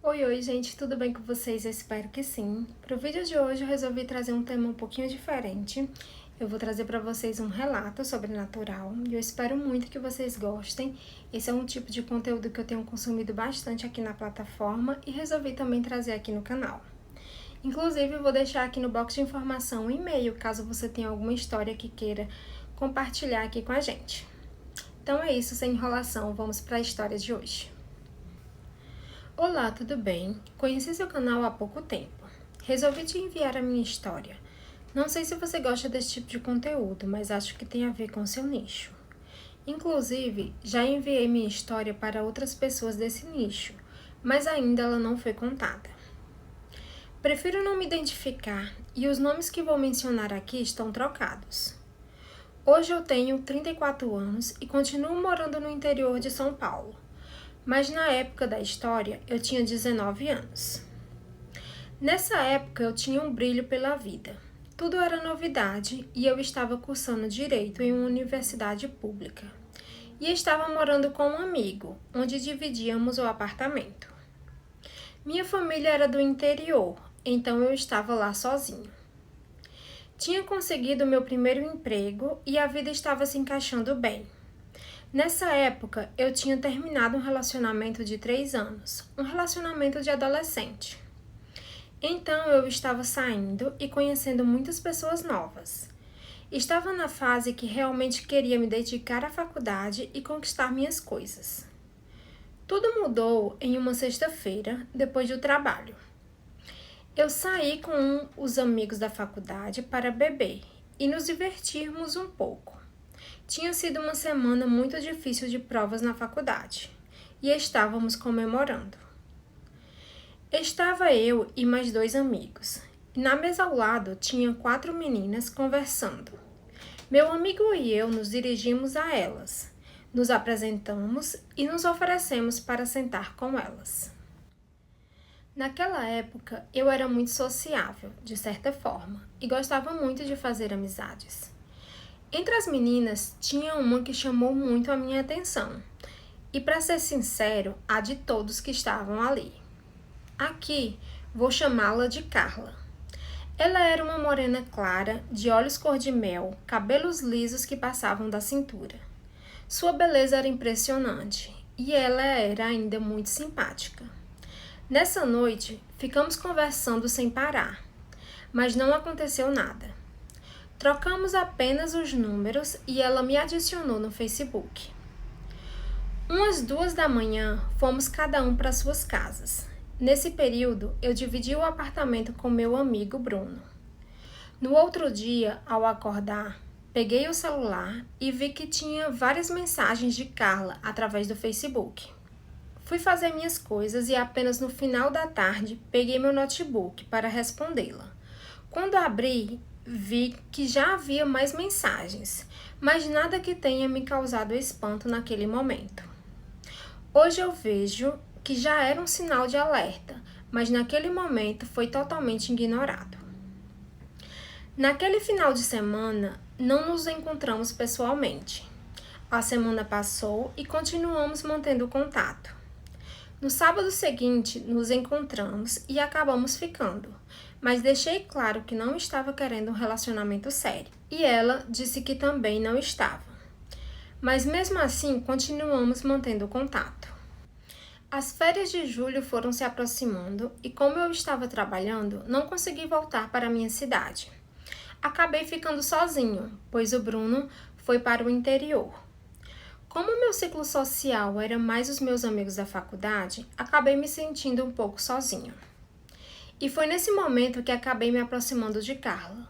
Oi, gente, tudo bem com vocês? Eu espero que sim. Para o vídeo de hoje eu resolvi trazer um tema um pouquinho diferente. Eu vou trazer para vocês um relato sobrenatural e eu espero muito que vocês gostem. Esse é um tipo de conteúdo que eu tenho consumido bastante aqui na plataforma e resolvi também trazer aqui no canal. Inclusive, eu vou deixar aqui no box de informação um e-mail, caso você tenha alguma história que queira compartilhar aqui com a gente. Então é isso, sem enrolação, vamos para a história de hoje. Olá, tudo bem? Conheci seu canal há pouco tempo. Resolvi te enviar a minha história. Não sei se você gosta desse tipo de conteúdo, mas acho que tem a ver com seu nicho. Inclusive, já enviei minha história para outras pessoas desse nicho, mas ainda ela não foi contada. Prefiro não me identificar e os nomes que vou mencionar aqui estão trocados. Hoje eu tenho 34 anos e continuo morando no interior de São Paulo. Mas na época da história eu tinha 19 anos. Nessa época eu tinha um brilho pela vida. Tudo era novidade e eu estava cursando direito em uma universidade pública. E estava morando com um amigo, onde dividíamos o apartamento. Minha família era do interior, então eu estava lá sozinho. Tinha conseguido meu primeiro emprego e a vida estava se encaixando bem. Nessa época, eu tinha terminado um relacionamento de 3 anos, um relacionamento de adolescente. Então, eu estava saindo e conhecendo muitas pessoas novas. Estava na fase que realmente queria me dedicar à faculdade e conquistar minhas coisas. Tudo mudou em uma sexta-feira, depois do trabalho. Eu saí com os amigos da faculdade para beber e nos divertirmos um pouco. Tinha sido uma semana muito difícil de provas na faculdade e estávamos comemorando. Estava eu e mais 2 amigos. E na mesa ao lado tinha 4 meninas conversando. Meu amigo e eu nos dirigimos a elas, nos apresentamos e nos oferecemos para sentar com elas. Naquela época, eu era muito sociável, de certa forma, e gostava muito de fazer amizades. Entre as meninas, tinha uma que chamou muito a minha atenção. E para ser sincero, a de todos que estavam ali. Aqui, vou chamá-la de Carla. Ela era uma morena clara, de olhos cor de mel, cabelos lisos que passavam da cintura. Sua beleza era impressionante e ela era ainda muito simpática. Nessa noite, ficamos conversando sem parar, mas não aconteceu nada. Trocamos apenas os números e ela me adicionou no Facebook. Umas 2 da manhã, fomos cada um para suas casas. Nesse período, eu dividi o apartamento com meu amigo Bruno. No outro dia, ao acordar, peguei o celular e vi que tinha várias mensagens de Carla através do Facebook. Fui fazer minhas coisas e apenas no final da tarde peguei meu notebook para respondê-la. Quando abri, vi que já havia mais mensagens, mas nada que tenha me causado espanto naquele momento. Hoje eu vejo que já era um sinal de alerta, mas naquele momento foi totalmente ignorado. Naquele final de semana, não nos encontramos pessoalmente. A semana passou e continuamos mantendo contato. No sábado seguinte, nos encontramos e acabamos ficando, mas deixei claro que não estava querendo um relacionamento sério, e ela disse que também não estava. Mas mesmo assim, continuamos mantendo contato. As férias de julho foram se aproximando e como eu estava trabalhando, não consegui voltar para minha cidade. Acabei ficando sozinho, pois o Bruno foi para o interior. Como meu ciclo social era mais os meus amigos da faculdade, acabei me sentindo um pouco sozinho. E foi nesse momento que acabei me aproximando de Carla.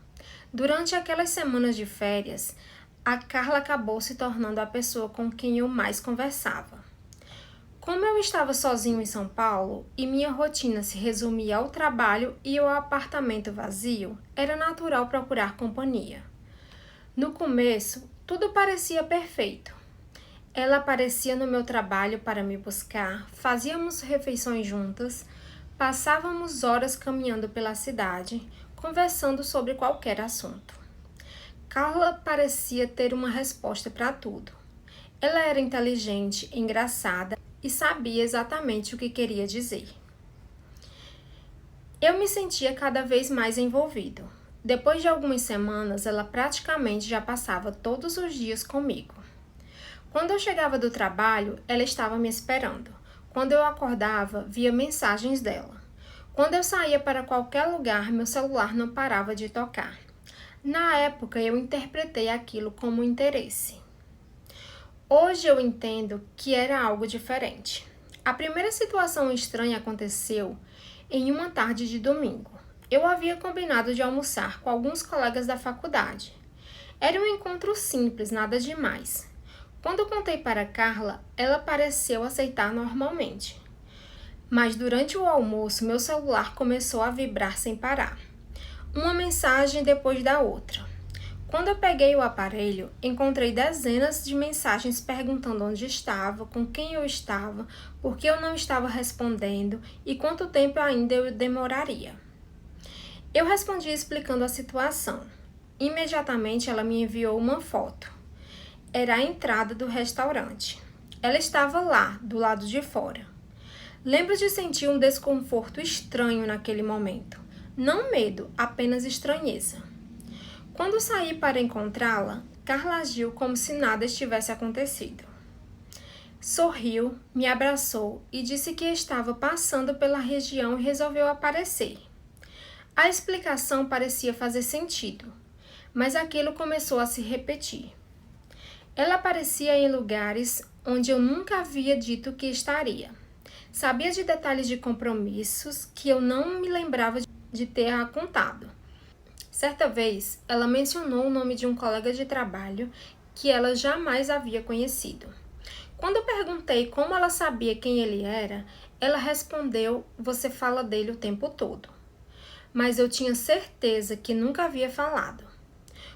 Durante aquelas semanas de férias, a Carla acabou se tornando a pessoa com quem eu mais conversava. Como eu estava sozinho em São Paulo e minha rotina se resumia ao trabalho e ao apartamento vazio, era natural procurar companhia. No começo, tudo parecia perfeito. Ela aparecia no meu trabalho para me buscar, fazíamos refeições juntas, passávamos horas caminhando pela cidade, conversando sobre qualquer assunto. Carla parecia ter uma resposta para tudo. Ela era inteligente, engraçada e sabia exatamente o que queria dizer. Eu me sentia cada vez mais envolvido. Depois de algumas semanas, ela praticamente já passava todos os dias comigo. Quando eu chegava do trabalho, ela estava me esperando. Quando eu acordava, via mensagens dela. Quando eu saía para qualquer lugar, meu celular não parava de tocar. Na época, eu interpretei aquilo como interesse. Hoje eu entendo que era algo diferente. A primeira situação estranha aconteceu em uma tarde de domingo. Eu havia combinado de almoçar com alguns colegas da faculdade. Era um encontro simples, nada demais. Quando eu contei para Carla, ela pareceu aceitar normalmente. Mas durante o almoço, meu celular começou a vibrar sem parar. Uma mensagem depois da outra. Quando eu peguei o aparelho, encontrei dezenas de mensagens perguntando onde estava, com quem eu estava, por que eu não estava respondendo e quanto tempo ainda eu demoraria. Eu respondi explicando a situação. Imediatamente ela me enviou uma foto. Era a entrada do restaurante. Ela estava lá, do lado de fora. Lembro de sentir um desconforto estranho naquele momento. Não medo, apenas estranheza. Quando saí para encontrá-la, Carla agiu como se nada estivesse acontecido. Sorriu, me abraçou e disse que estava passando pela região e resolveu aparecer. A explicação parecia fazer sentido, mas aquilo começou a se repetir. Ela aparecia em lugares onde eu nunca havia dito que estaria. Sabia de detalhes de compromissos que eu não me lembrava de ter contado. Certa vez, ela mencionou o nome de um colega de trabalho que ela jamais havia conhecido. Quando eu perguntei como ela sabia quem ele era, ela respondeu: "Você fala dele o tempo todo." Mas eu tinha certeza que nunca havia falado.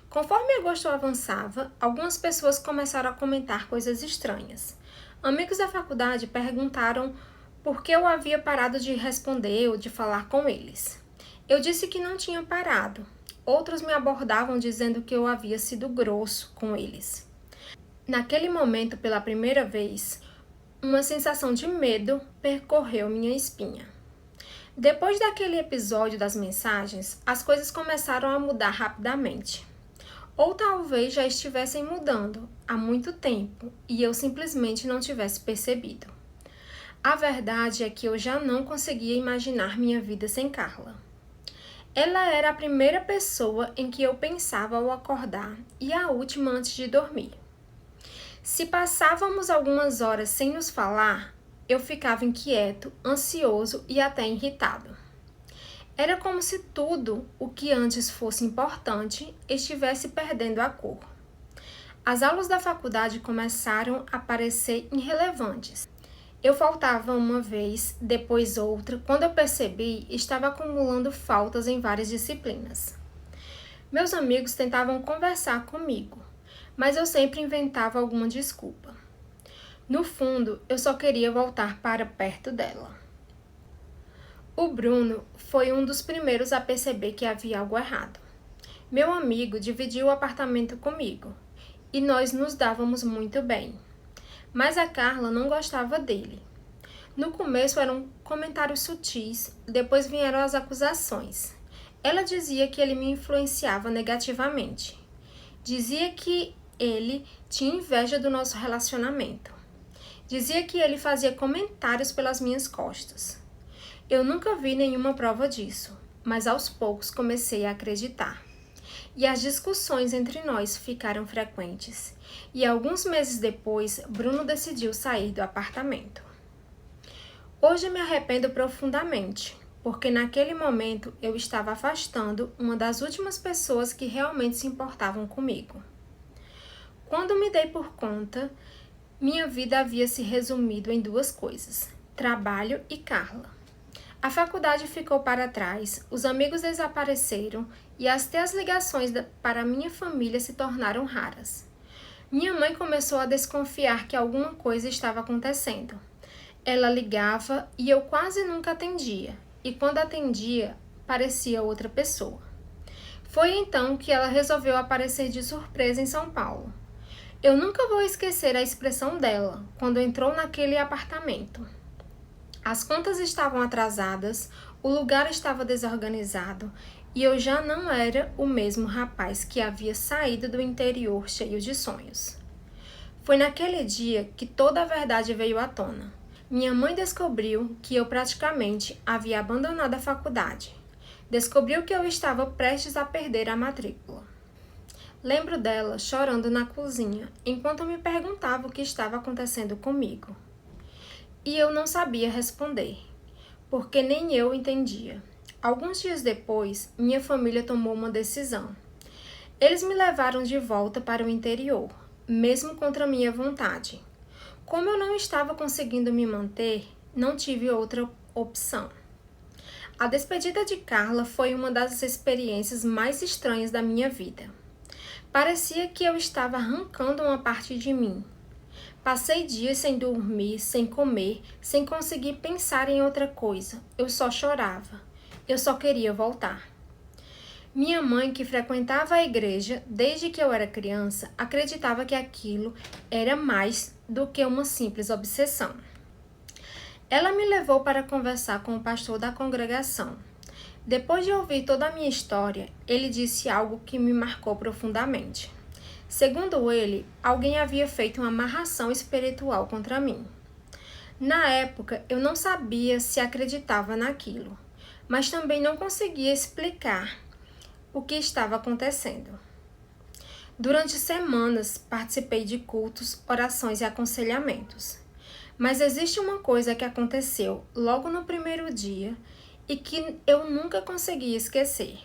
Conforme agosto avançava, algumas pessoas começaram a comentar coisas estranhas. Amigos da faculdade perguntaram por que eu havia parado de responder ou de falar com eles. Eu disse que não tinha parado. Outros me abordavam dizendo que eu havia sido grosso com eles. Naquele momento, pela primeira vez, uma sensação de medo percorreu minha espinha. Depois daquele episódio das mensagens, as coisas começaram a mudar rapidamente. Ou talvez já estivessem mudando há muito tempo e eu simplesmente não tivesse percebido. A verdade é que eu já não conseguia imaginar minha vida sem Carla. Ela era a primeira pessoa em que eu pensava ao acordar e a última antes de dormir. Se passávamos algumas horas sem nos falar, eu ficava inquieto, ansioso e até irritado. Era como se tudo o que antes fosse importante estivesse perdendo a cor. As aulas da faculdade começaram a parecer irrelevantes. Eu faltava uma vez, depois outra. Quando eu percebi, estava acumulando faltas em várias disciplinas. Meus amigos tentavam conversar comigo, mas eu sempre inventava alguma desculpa. No fundo, eu só queria voltar para perto dela. O Bruno foi um dos primeiros a perceber que havia algo errado. Meu amigo dividiu o apartamento comigo e nós nos dávamos muito bem. Mas a Carla não gostava dele. No começo eram comentários sutis, depois vieram as acusações. Ela dizia que ele me influenciava negativamente. Dizia que ele tinha inveja do nosso relacionamento. Dizia que ele fazia comentários pelas minhas costas. Eu nunca vi nenhuma prova disso, mas aos poucos comecei a acreditar. E as discussões entre nós ficaram frequentes. E alguns meses depois, Bruno decidiu sair do apartamento. Hoje me arrependo profundamente, porque naquele momento eu estava afastando uma das últimas pessoas que realmente se importavam comigo. Quando me dei por conta, minha vida havia se resumido em duas coisas: trabalho e Carla. A faculdade ficou para trás, os amigos desapareceram e até as ligações para minha família se tornaram raras. Minha mãe começou a desconfiar que alguma coisa estava acontecendo. Ela ligava e eu quase nunca atendia, e quando atendia, parecia outra pessoa. Foi então que ela resolveu aparecer de surpresa em São Paulo. Eu nunca vou esquecer a expressão dela quando entrou naquele apartamento. As contas estavam atrasadas, o lugar estava desorganizado e eu já não era o mesmo rapaz que havia saído do interior cheio de sonhos. Foi naquele dia que toda a verdade veio à tona. Minha mãe descobriu que eu praticamente havia abandonado a faculdade. Descobriu que eu estava prestes a perder a matrícula. Lembro dela chorando na cozinha, enquanto me perguntava o que estava acontecendo comigo. E eu não sabia responder, porque nem eu entendia. Alguns dias depois, minha família tomou uma decisão. Eles me levaram de volta para o interior, mesmo contra minha vontade. Como eu não estava conseguindo me manter, não tive outra opção. A despedida de Carla foi uma das experiências mais estranhas da minha vida. Parecia que eu estava arrancando uma parte de mim. Passei dias sem dormir, sem comer, sem conseguir pensar em outra coisa. Eu só chorava. Eu só queria voltar. Minha mãe, que frequentava a igreja desde que eu era criança, acreditava que aquilo era mais do que uma simples obsessão. Ela me levou para conversar com o pastor da congregação. Depois de ouvir toda a minha história, ele disse algo que me marcou profundamente. Segundo ele, alguém havia feito uma amarração espiritual contra mim. Na época, eu não sabia se acreditava naquilo, mas também não conseguia explicar o que estava acontecendo. Durante semanas, participei de cultos, orações e aconselhamentos. Mas existe uma coisa que aconteceu logo no primeiro dia e que eu nunca consegui esquecer.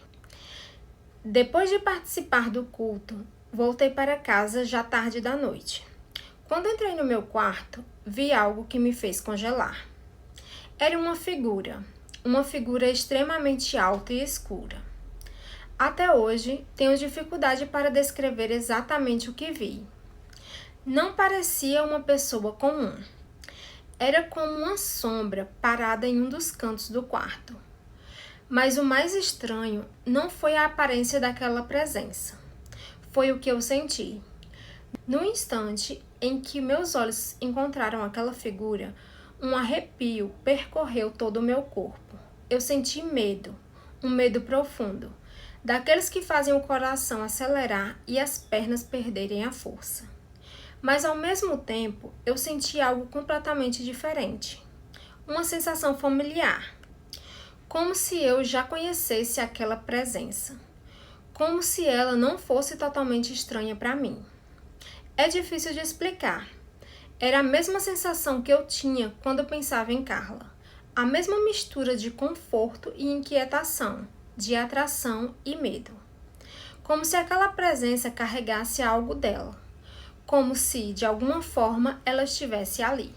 Depois de participar do culto, voltei para casa já tarde da noite. Quando entrei no meu quarto, vi algo que me fez congelar. Era uma figura extremamente alta e escura. Até hoje, tenho dificuldade para descrever exatamente o que vi. Não parecia uma pessoa comum. Era como uma sombra parada em um dos cantos do quarto. Mas o mais estranho não foi a aparência daquela presença. Foi o que eu senti. No instante em que meus olhos encontraram aquela figura, um arrepio percorreu todo o meu corpo. Eu senti medo, um medo profundo, daqueles que fazem o coração acelerar e as pernas perderem a força. Mas ao mesmo tempo, eu senti algo completamente diferente. Uma sensação familiar, como se eu já conhecesse aquela presença, como se ela não fosse totalmente estranha para mim. É difícil de explicar. Era a mesma sensação que eu tinha quando pensava em Carla. A mesma mistura de conforto e inquietação, de atração e medo. Como se aquela presença carregasse algo dela. Como se, de alguma forma, ela estivesse ali.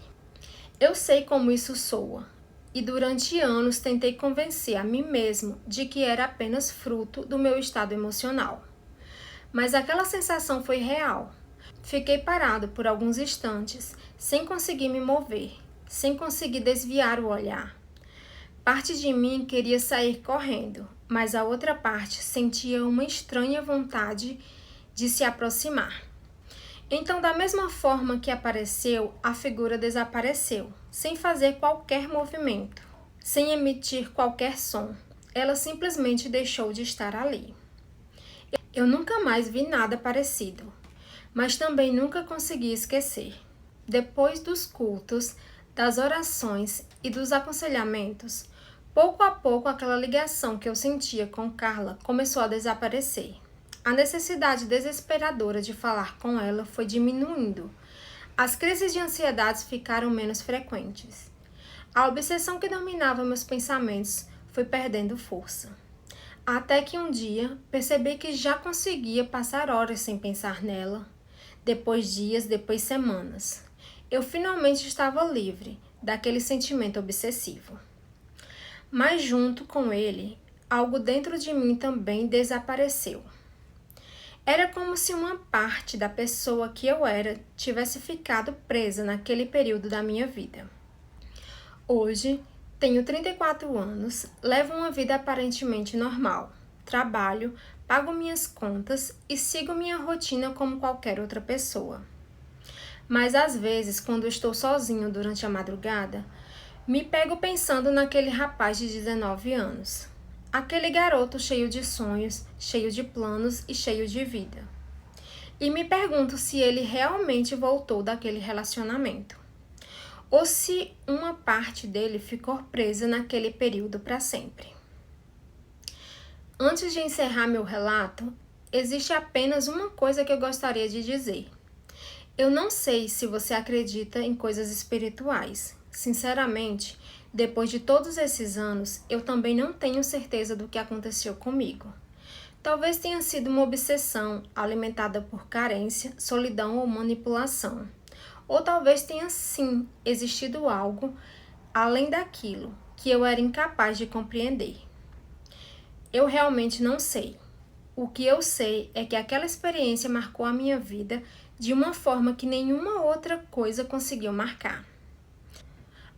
Eu sei como isso soa. E durante anos tentei convencer a mim mesmo de que era apenas fruto do meu estado emocional. Mas aquela sensação foi real. Fiquei parado por alguns instantes, sem conseguir me mover, sem conseguir desviar o olhar. Parte de mim queria sair correndo, mas a outra parte sentia uma estranha vontade de se aproximar. Então, da mesma forma que apareceu, a figura desapareceu, sem fazer qualquer movimento, sem emitir qualquer som. Ela simplesmente deixou de estar ali. Eu nunca mais vi nada parecido, mas também nunca consegui esquecer. Depois dos cultos, das orações e dos aconselhamentos, pouco a pouco aquela ligação que eu sentia com Carla começou a desaparecer. A necessidade desesperadora de falar com ela foi diminuindo. As crises de ansiedade ficaram menos frequentes. A obsessão que dominava meus pensamentos foi perdendo força. Até que um dia percebi que já conseguia passar horas sem pensar nela. Depois dias, depois semanas. Eu finalmente estava livre daquele sentimento obsessivo. Mas junto com ele, algo dentro de mim também desapareceu. Era como se uma parte da pessoa que eu era tivesse ficado presa naquele período da minha vida. Hoje, tenho 34 anos, levo uma vida aparentemente normal. Trabalho, pago minhas contas e sigo minha rotina como qualquer outra pessoa. Mas às vezes, quando estou sozinho durante a madrugada, Me pego pensando naquele rapaz de 19 anos. Aquele garoto cheio de sonhos, cheio de planos e cheio de vida. E me pergunto se ele realmente voltou daquele relacionamento. Ou se uma parte dele ficou presa naquele período para sempre. Antes de encerrar meu relato, existe apenas uma coisa que eu gostaria de dizer. Eu não sei se você acredita em coisas espirituais. Sinceramente, depois de todos esses anos, eu também não tenho certeza do que aconteceu comigo. Talvez tenha sido uma obsessão alimentada por carência, solidão ou manipulação. Ou talvez tenha sim existido algo além daquilo que eu era incapaz de compreender. Eu realmente não sei. O que eu sei é que aquela experiência marcou a minha vida de uma forma que nenhuma outra coisa conseguiu marcar.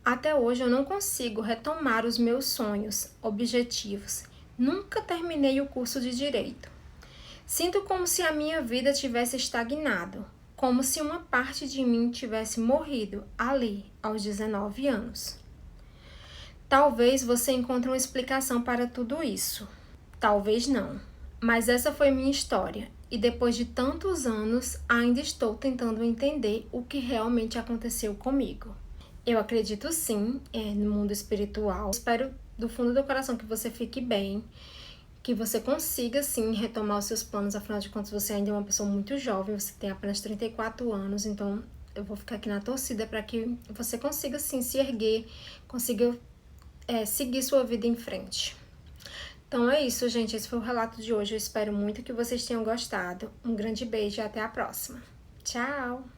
Até hoje eu não consigo retomar os meus sonhos, objetivos. Nunca terminei o curso de Direito. Sinto como se a minha vida tivesse estagnado, como se uma parte de mim tivesse morrido ali, aos 19 anos. Talvez você encontre uma explicação para tudo isso. Talvez não. Mas essa foi minha história, e depois de tantos anos, ainda estou tentando entender o que realmente aconteceu comigo. Eu acredito sim no mundo espiritual. Espero do fundo do coração que você fique bem, que você consiga sim retomar os seus planos, afinal de contas você ainda é uma pessoa muito jovem, você tem apenas 34 anos, então eu vou ficar aqui na torcida para que você consiga sim se erguer, consiga seguir sua vida em frente. Então é isso, gente. Esse foi o relato de hoje. Eu espero muito que vocês tenham gostado. Um grande beijo e até a próxima. Tchau!